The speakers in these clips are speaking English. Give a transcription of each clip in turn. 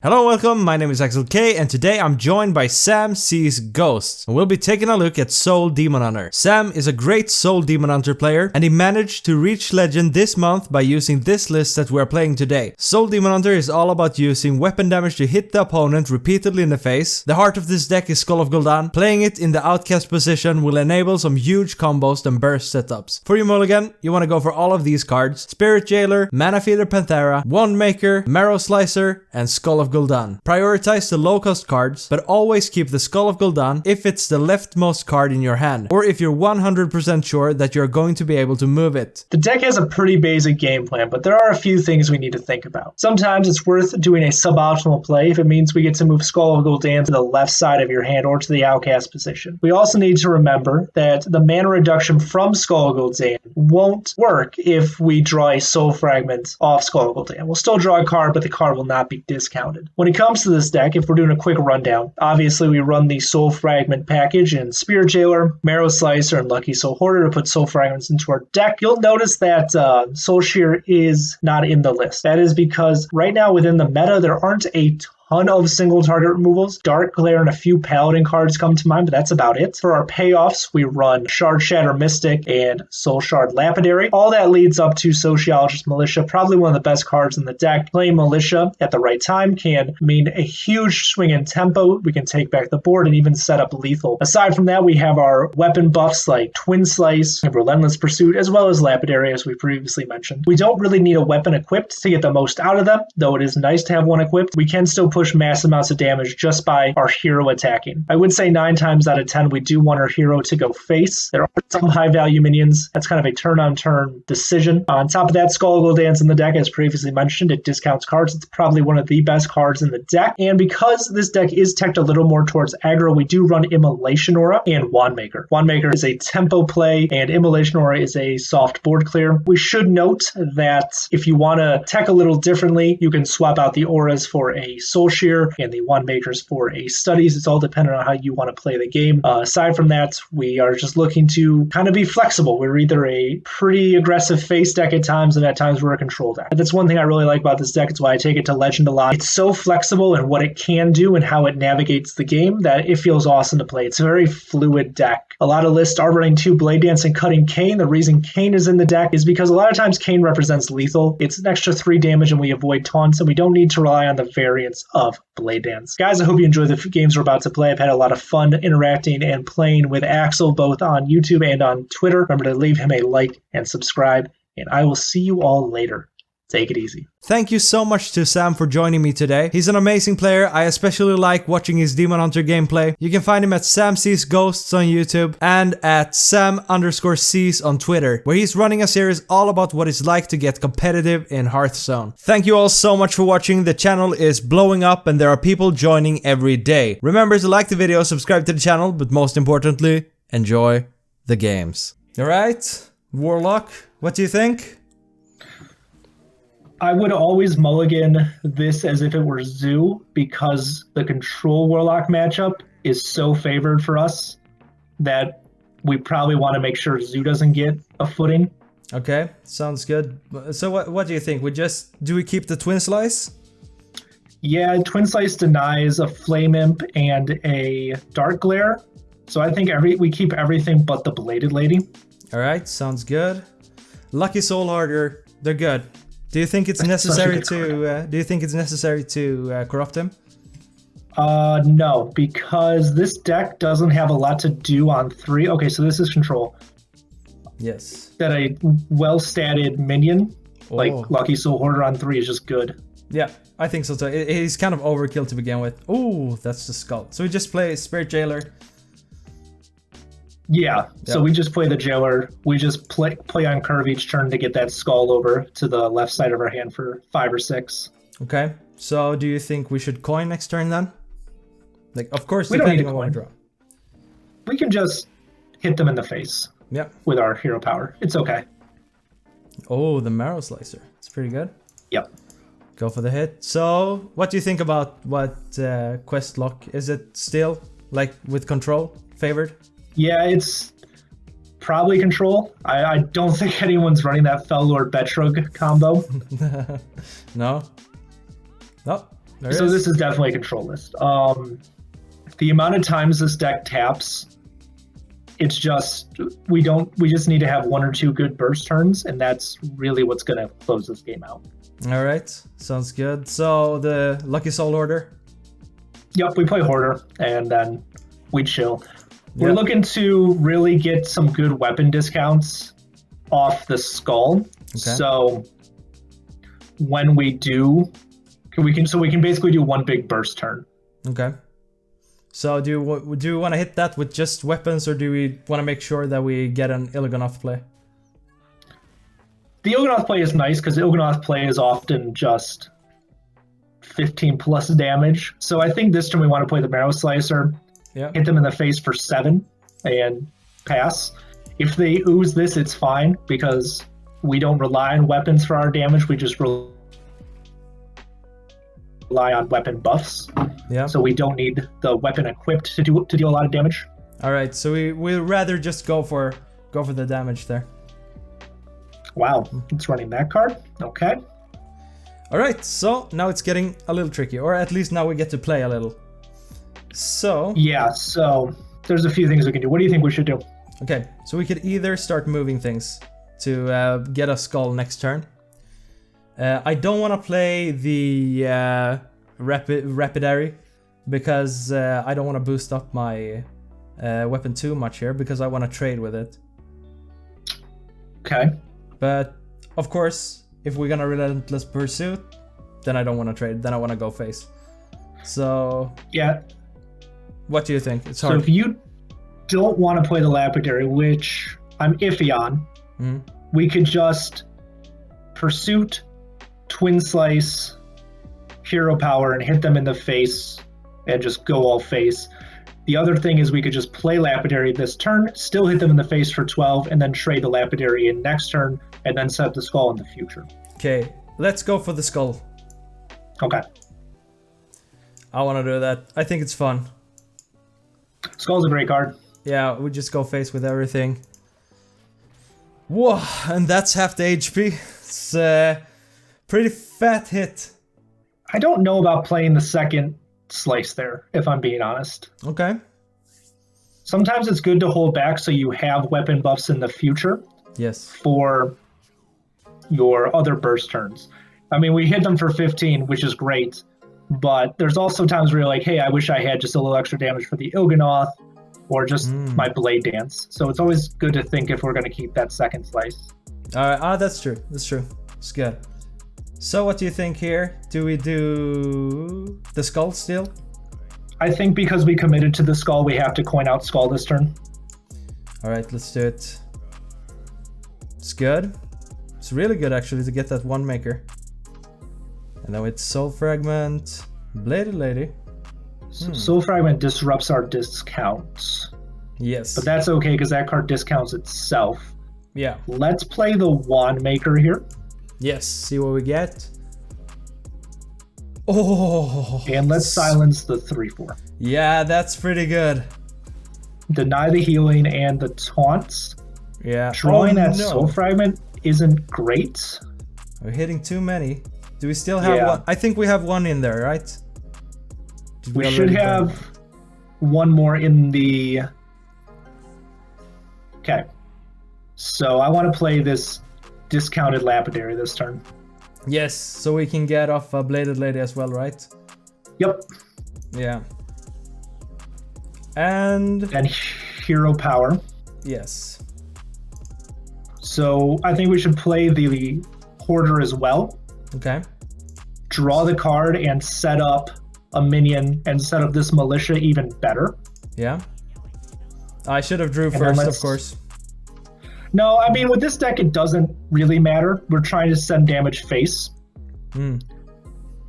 Hello and welcome, my name is Axel K and today I'm joined by Samseesghosts and we'll be taking a look at Soul Demon Hunter. Sam is a great Soul Demon Hunter player and he managed to reach Legend this month by using this list that we're playing today. Soul Demon Hunter is all about using weapon damage to hit the opponent repeatedly in the face. The heart of this deck is Skull of Gul'dan. Playing it in the outcast position will enable some huge combos and burst setups. For your mulligan, you want to go for all of these cards: Spirit Jailer, Mana Feeder Panthera, Wand Maker, Marrow Slicer and Skull of Gul'dan. Prioritize the low cost cards, but always keep the Skull of Gul'dan if it's the leftmost card in your hand, or if you're 100% sure that you're going to be able to move it. The deck has a pretty basic game plan, but there are a few things we need to think about. Sometimes it's worth doing a suboptimal play if it means we get to move Skull of Gul'dan to the left side of your hand or to the outcast position. We also need to remember that the mana reduction from Skull of Gul'dan won't work if we draw a Soul Fragment off Skull of Gul'dan. We'll still draw a card, but the card will not be discounted. When it comes to this deck, if we're doing a quick rundown, obviously we run the Soul Fragment package in Spirit Jailer, Marrow Slicer, and Lucky Soul Hoarder to put Soul Fragments into our deck. You'll notice that Soul Shear is not in the list. That is because right now within the meta, there aren't a ton of single target removals. Dark Glare and a few Paladin cards come to mind, but that's about it. For our payoffs, we run Shard Shatter Mystic and Soul Shard Lapidary. All that leads up to Sociologist Militia, probably one of the best cards in the deck. Playing Militia at the right time can mean a huge swing in tempo. We can take back the board and even set up lethal. Aside from that, we have our weapon buffs like Twin Slice and Relentless Pursuit, as well as Lapidary, as we previously mentioned. We don't really need a weapon equipped to get the most out of them, though it is nice to have one equipped. We can still push mass amounts of damage just by our hero attacking. I would say 9 times out of 10 we do want our hero to go face. There are some high value minions. That's kind of a turn-on-turn decision. On top of that, Skull of Gul'dan's in the deck, as previously mentioned. It discounts cards. It's probably one of the best cards in the deck. And because this deck is teched a little more towards aggro, we do run Immolation Aura and Wand Maker. Wand Maker is a tempo play and Immolation Aura is a soft board clear. We should note that if you want to tech a little differently, you can swap out the auras for a Soul Shear and the Wand Makers for a Studies. It's all dependent on how you want to play the game. Aside from that, we are just looking to kind of be flexible. We're either a pretty aggressive face deck at times, and at times we're a control deck. That's one thing I really like about this deck. It's why I take it to Legend a lot. It's so flexible in what it can do and how it navigates the game that it feels awesome to play. It's a very fluid deck. A lot of lists are running 2 Blade Dance and cutting Kane. The reason Kane is in the deck is because a lot of times Kane represents lethal. It's an extra 3 damage and we avoid taunts, and we don't need to rely on the variance of Blade Dance. Guys, I hope you enjoy the games we're about to play. I've had a lot of fun interacting and playing with Axel both on YouTube and on Twitter. Remember to leave him a like and subscribe, and I will see you all later. Take it easy. Thank you so much to Sam for joining me today. He's an amazing player. I especially like watching his Demon Hunter gameplay. You can find him at Samseesghosts on YouTube and at Sam_Sees on Twitter, where he's running a series all about what it's like to get competitive in Hearthstone. Thank you all so much for watching. The channel is blowing up and there are people joining every day. Remember to like the video, subscribe to the channel, but most importantly, enjoy the games. Alright, Warlock, what do you think? I would always mulligan this as if it were Zoo because the Control Warlock matchup is so favored for us that we probably want to make sure Zoo doesn't get a footing. Okay, sounds good. So what do you think? Do we keep the Twin Slice? Yeah, Twin Slice denies a Flame Imp and a Dark Glare. So I think we keep everything but the Bladed Lady. Alright, sounds good. Lucky Soul Hoarder, they're good. Do you think it's necessary to corrupt him? No, because this deck doesn't have a lot to do on 3. Okay, so this is control. Yes. That a well-statted minion, like Lucky Soul Hoarder on 3 is just good. Yeah, I think so too. He's kind of overkill to begin with. Ooh, that's the skull. So we just play Spirit Jailer. Yeah, so we just play the Jailer. We just play on curve each turn to get that skull over to the left side of our hand for 5 or 6. Okay, so do you think we should coin next turn then? Like, of course, we don't need to coin. Draw. We can just hit them in the face. Yep. With our hero power. It's okay. Oh, the Marrow Slicer. It's pretty good. Yep. Go for the hit. So, what do you think about quest lock? Is it still, like, with control, favored? Yeah, it's probably control. I don't think anyone's running that Fell Lord Betrug combo. No? No? So this is definitely a control list. The amount of times this deck taps, it's just we just need to have 1 or 2 good burst turns, and that's really what's gonna close this game out. All right, sounds good. So the Lucky Soul order. Yep, we play Hoarder, and then we chill. We're looking to really get some good weapon discounts off the skull. Okay. So when we do, we can basically do 1 big burst turn. Okay. So do you want to hit that with just weapons, or do we want to make sure that we get an Il'gynoth play? The Il'gynoth play is nice because the Il'gynoth play is often just 15 plus damage. So I think this turn we want to play the Marrow Slicer, hit them in the face for 7, and pass. If they ooze this, it's fine because we don't rely on weapons for our damage. We just rely on weapon buffs. Yeah. So we don't need the weapon equipped to deal a lot of damage. All right. So we'd rather just go for the damage there. Wow, it's running that card. Okay. All right. So now it's getting a little tricky, or at least now we get to play a little. So. Yeah. So there's a few things we can do. What do you think we should do? Okay. So we could either start moving things to get a skull next turn. I don't want to play the Rapidary because I don't want to boost up my weapon too much here because I want to trade with it. Okay. But of course, if we're gonna Relentless Pursuit, then I don't want to trade. Then I want to go face. So yeah. What do you think? It's hard. So if you don't want to play the Lapidary, which I'm iffy on, we could just Pursuit, Twin Slice, Hero Power, and hit them in the face and just go all face. The other thing is we could just play Lapidary this turn, still hit them in the face for 12, and then trade the Lapidary in next turn, and then set up the skull in the future. Okay, let's go for the skull. Okay. I want to do that. I think it's fun. Skull's a great card. Yeah, we just go face with everything. Whoa, and that's half the HP. It's a pretty fat hit. I don't know about playing the second slice there, if I'm being honest. Okay. Sometimes it's good to hold back so you have weapon buffs in the future. Yes. For your other burst turns. I mean, we hit them for 15, which is great, but there's also times where you're like, hey, I wish I had just a little extra damage for the Il'gynoth or just my Blade Dance. So it's always good to think if we're going to keep that second slice. That's true. That's true. It's good. So what do you think here? Do we do the skull still? I think because we committed to the skull, we have to coin out skull this turn. All right, let's do it. It's good. It's really good actually to get that one maker. And then with Soul Fragment, Bladed Lady. Soul Fragment disrupts our discounts. Yes. But that's okay because that card discounts itself. Yeah. Let's play the Wand Maker here. Yes, see what we get. Oh! And let's silence the 3/4. Yeah, that's pretty good. Deny the healing and the taunts. Yeah. Drawing that Soul Fragment isn't great. We're hitting too many. Do we still have one? I think we have one in there, right? We should have one more in the... Okay. So I want to play this discounted Lapidary this turn. Yes, so we can get off a Bladed Lady as well, right? Yep. Yeah. And Hero Power. Yes. So I think we should play the Hoarder as well. Okay. Draw the card and set up a minion and set up this Militia even better. Yeah. I should have drew first, of course. No, I mean, with this deck, it doesn't really matter. We're trying to send damage face.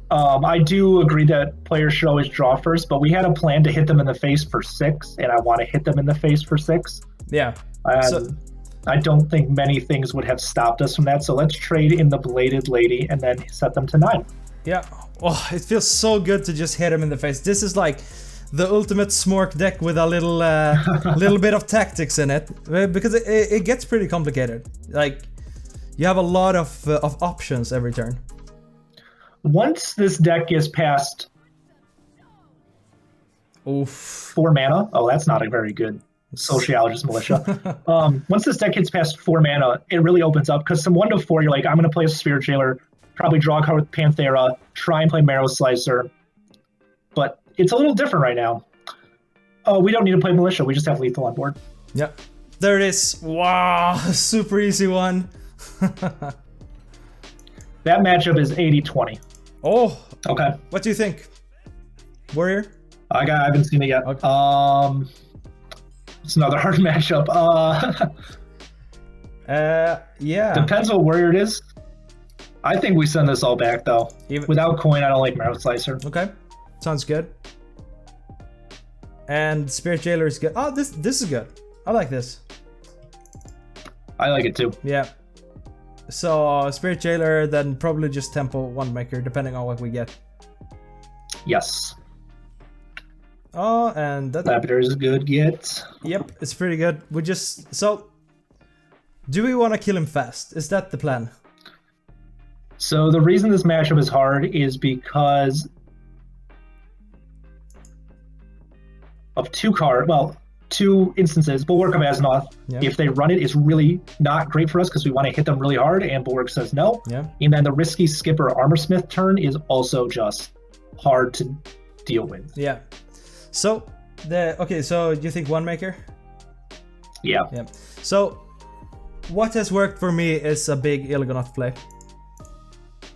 I do agree that players should always draw first, but we had a plan to hit them in the face for 6, and I want to hit them in the face for 6. Yeah. I don't think many things would have stopped us from that, so let's trade in the Bladed Lady and then set them to 9. Yeah. Oh, it feels so good to just hit him in the face. This is like the ultimate Smork deck with a little little bit of tactics in it, because it gets pretty complicated. Like, you have a lot of options every turn. Once this deck gets past Oof. 4 mana, oh, that's not a very good sociologist militia. Once this deck gets past 4 mana, it really opens up because from 1 to 4, you're like, I'm going to play a Spirit Jailer, probably draw a card with Panthera, try and play Marrow Slicer. But it's a little different right now. Oh, we don't need to play Militia, we just have Lethal on board. Yep. There it is. Wow, super easy one. That matchup is 80-20. Oh, okay. What do you think? Warrior? I haven't seen it yet. Okay. It's another hard matchup. Yeah. Depends what warrior it is. I think we send this all back though. Without coin, I don't like Marrow Slicer. Okay, sounds good. And Spirit Jailer is good. Oh, this is good. I like this. I like it too. Yeah. So Spirit Jailer, then probably just Tempo Wandmaker, depending on what we get. Yes. Oh, and that Lapidary is a good get. Yep, it's pretty good. We just do we want to kill him fast? Is that the plan? So the reason this matchup is hard is because of two instances. Bulwark of Azzinoth, if they run it, is really not great for us because we want to hit them really hard, and Bulwark says no. Yeah. And then the risky Skipper Armorsmith turn is also just hard to deal with. Yeah. So so you think Wandmaker? Yeah. Yeah. So what has worked for me is a big Il'gynoth play.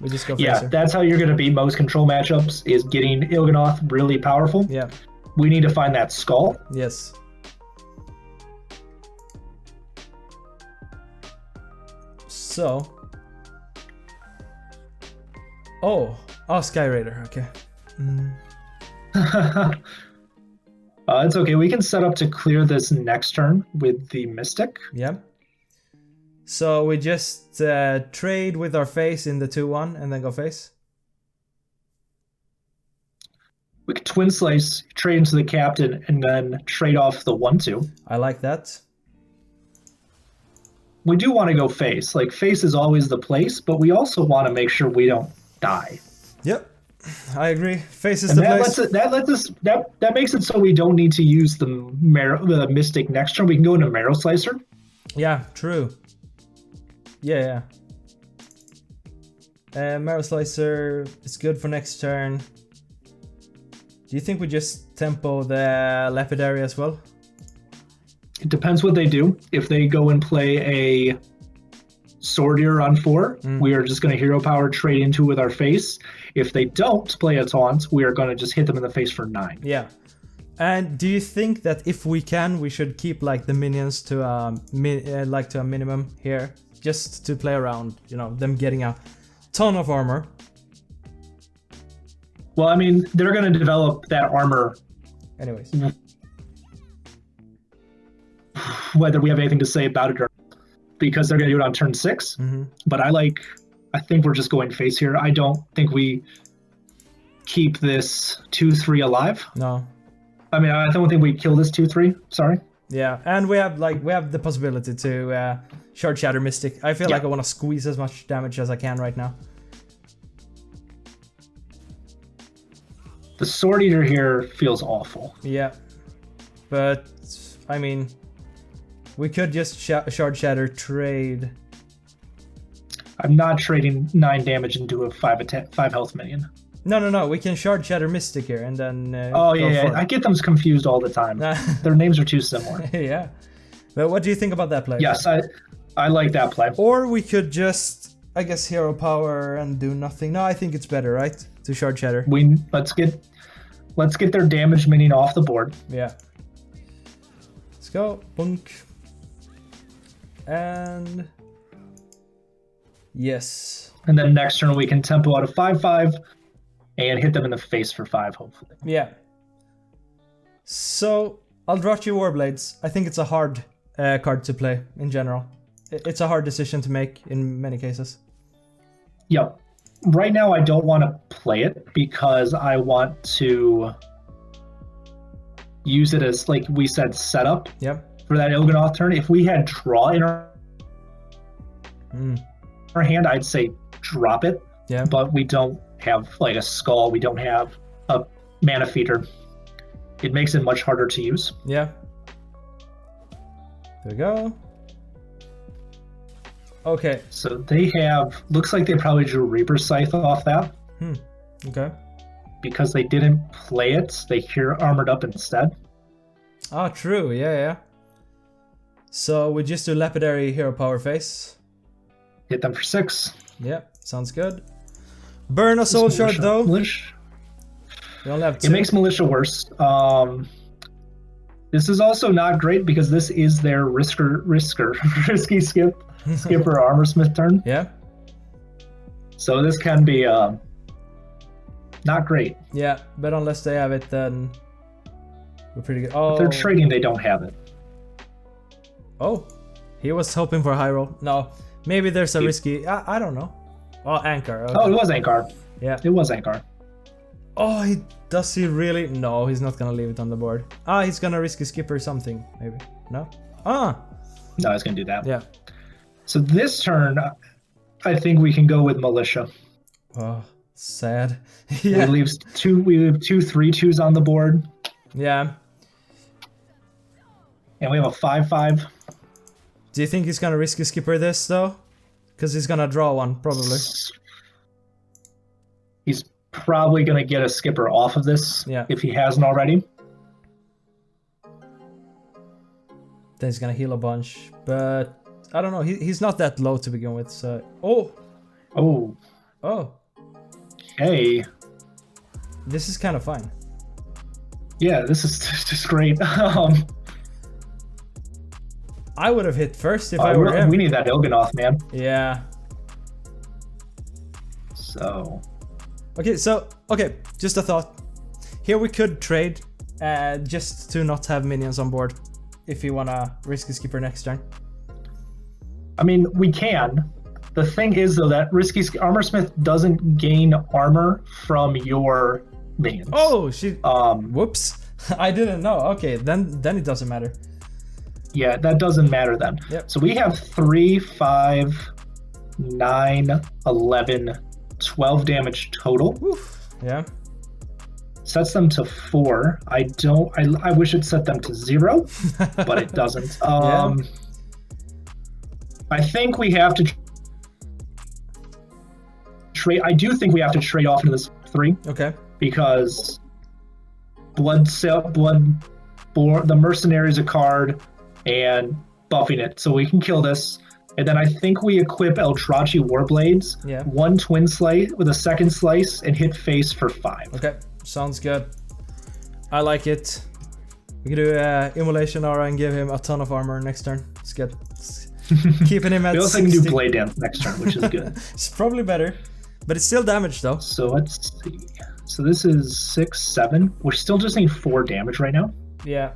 We just go Yeah, facer. that's how you're going to beat most control matchups, is getting Il'gynoth really powerful. Yeah. We need to find that skull. Yes. So. Oh, Sky Raider. Okay. It's okay. We can set up to clear this next turn with the Mystic. Yeah. So we just trade with our face in the 2/1 and then go face. We could Twin Slice, trade into the Captain, and then trade off the 1/2. I like that. We do want to go face. Like, face is always the place, but we also want to make sure we don't die. Yep, I agree. Face is the place. That makes it so we don't need to use the Mystic next turn. We can go into Marrow Slicer. Yeah, true. Yeah. Marrow Slicer is good for next turn. Do you think we just tempo the Lapidary as well? It depends what they do. If they go and play a Swordier on 4, we are just going to hero power trade into with our face. If they don't play a taunt, we are going to just hit them in the face for 9. Yeah. And do you think that if we can, we should keep like the minions to a minimum here, just to play around, them getting a ton of armor? Well, I mean, they're going to develop that armor. Anyways. Whether we have anything to say about it or not, because they're going to do it on turn 6. But I think we're just going face here. I don't think we keep this 2/3 alive. No. I mean, I don't think we kill this 2/3. Sorry. Yeah, and we have the possibility to Shard Shatter Mystic. I feel like I want to squeeze as much damage as I can right now. The Sword Eater here feels awful. Yeah, but I mean, we could just Shard Shatter trade. I'm not trading 9 damage into a 5 health minion. No. We can Shard Shatter Mystic here and then. I get them confused all the time. Their names are too similar. Yeah, but what do you think about that play? Yes, I like that play. Or we could just, I guess, hero power and do nothing. No, I think it's better, right? To Shard Shatter. Let's get their damage minion off the board. Yeah. Let's go. Bunk. And yes. And then next turn we can tempo out a 5/5 and hit them in the face for 5, hopefully. Yeah. So I'll draw 2 Warblades. I think it's a hard card to play in general. It's a hard decision to make in many cases. Yep. Right now I don't want to play it because I want to use it as, like we said, setup. Yep. For that Il'gynoth turn. If we had draw in our hand, I'd say drop it. Yeah. But we don't have like a skull, we don't have a mana feeder. It makes it much harder to use. Yeah. There we go. Okay. So they have, looks like they probably drew Reaper Scythe off that. Okay. Because they didn't play it, they here armored up instead. Oh, true. Yeah. So we just do Lapidary Hero Power Face. Hit them for 6. Yeah, sounds good. Burn a Soul Shard though. Militia. We only have 2. It makes Militia worse. This is also not great because this is their risky skipper armorsmith turn. Yeah. So this can be not great. Yeah, but unless they have it, then we're pretty good. Oh, If they're trading, they don't have it. Oh, he was hoping for a high roll. No, maybe there's a risky. I don't know. Oh, Anchor. Okay. Oh, it was Ankar. Yeah. It was Ankar. Oh, does he really? No, he's not gonna leave it on the board. He's gonna risky skipper something, maybe. No? No, I was going to do that. Yeah. So this turn, I think we can go with Militia. Oh, sad. Yeah. We leave 2 3/2s on the board. Yeah. And we have a 5/5. Do you think he's gonna risky skipper this though? Because he's gonna draw one, probably. He's probably going to get a skipper off of this if he hasn't already. Then he's gonna heal a bunch, but I don't know. He's not that low to begin with. So oh. Hey. This is kind of fine. Yeah, this is just great. I would have hit first if I were him. We need that Ilganoth, man. Yeah. So. Okay, just a thought. Here we could trade, just to not have minions on board, if you wanna risky skipper next turn. I mean, we can. The thing is, though, that risky armorsmith doesn't gain armor from your minions. Oh, whoops. I didn't know. Okay, then it doesn't matter. Yeah, that doesn't matter then. Yep. So we have 3, 5, 9, 11, 12 damage total. Oof. Yeah. Sets them to 4. I wish it set them to 0, but it doesn't. I think we have to trade. I do think we have to trade off into this 3. Okay. Because the mercenary is a card and buffing it, so we can kill this. And then I think we equip Eldrazi Warblades. Yeah. 1 twin slice with a second slice and hit face for 5. Okay, sounds good. I like it. We can do Immolation Aura and give him a ton of armor next turn. It's good. Keeping him at 60. We also can do Blade Dance next turn, which is good. It's probably better, but it's still damage though. So let's see. So this is 6, 7. We're still just need 4 damage right now. Yeah.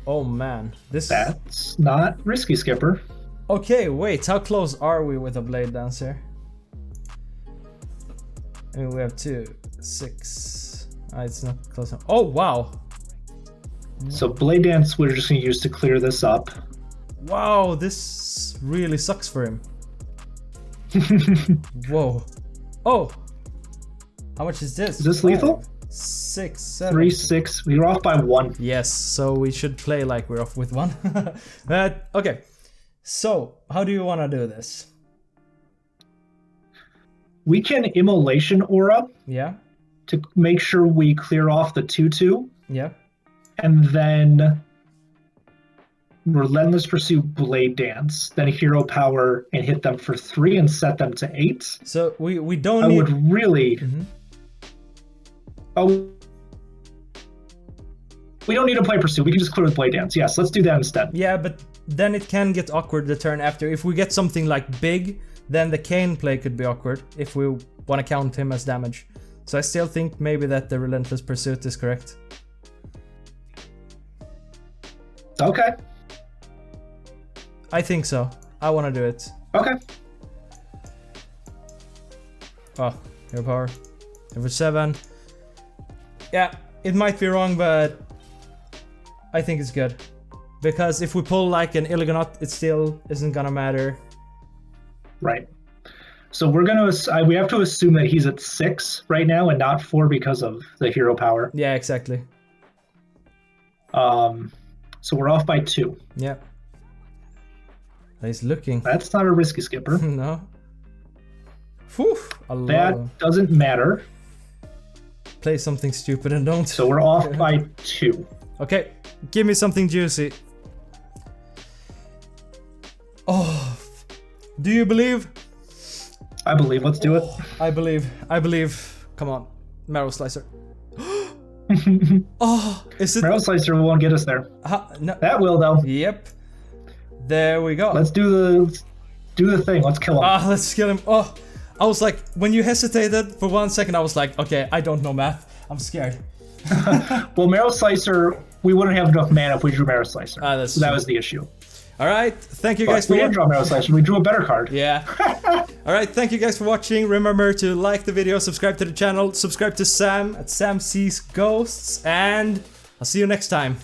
Oh man, That's not risky skipper. Okay, wait, how close are we with a Blade Dance here? I mean, we have 2, 6. It's not close enough. Oh, wow. So Blade Dance we're just going to use to clear this up. Wow, this really sucks for him. Whoa. Oh. How much is this? Is this lethal? 6, 7. 3, 6. We're off by 1. Yes, so we should play like we're off with 1. But, okay. So, how do you want to do this? We can Immolation Aura. Yeah. To make sure we clear off the 2/2. Yeah. And then Relentless Pursuit, Blade Dance, then Hero Power and hit them for 3 and set them to 8. So we don't I need... would really... Oh, we don't need to play Pursuit. We can just clear with Blade Dance. Yes, let's do that instead. Yeah, but then it can get awkward the turn after. If we get something like big, then the Kane play could be awkward if we want to count him as damage. So I still think maybe that the Relentless Pursuit is correct. Okay. I think so. I want to do it. Okay. Oh, Hero Power. Over 7. Yeah, it might be wrong, but I think it's good. Because if we pull like an Illigonaut, it still isn't gonna matter. Right. So we have to assume that he's at 6 right now and not 4 because of the hero power. Yeah, exactly. So we're off by 2. Yeah. He's looking. That's not a risky skipper. No. Whew, that doesn't matter. Play something stupid and don't. So we're off by 2. Okay, give me something juicy. Oh, do you believe? I believe. Let's do it. I believe. Come on, marrow slicer. Oh, is it? Marrow slicer won't get us there. No. That will though. Yep. There we go. Let's do the thing. Let's kill him. Let's kill him. Oh, I was like, when you hesitated for 1 second, I was like, okay, I don't know math. I'm scared. Well, Marrow Slicer, we wouldn't have enough mana if we drew Marrow Slicer. That's so that true. was the issue. All right, thank you guys for watching. We didn't draw Marrow Slicer, we drew a better card. Yeah. All right, thank you guys for watching. Remember to like the video, subscribe to the channel, subscribe to Sam at Samseesghosts, and I'll see you next time.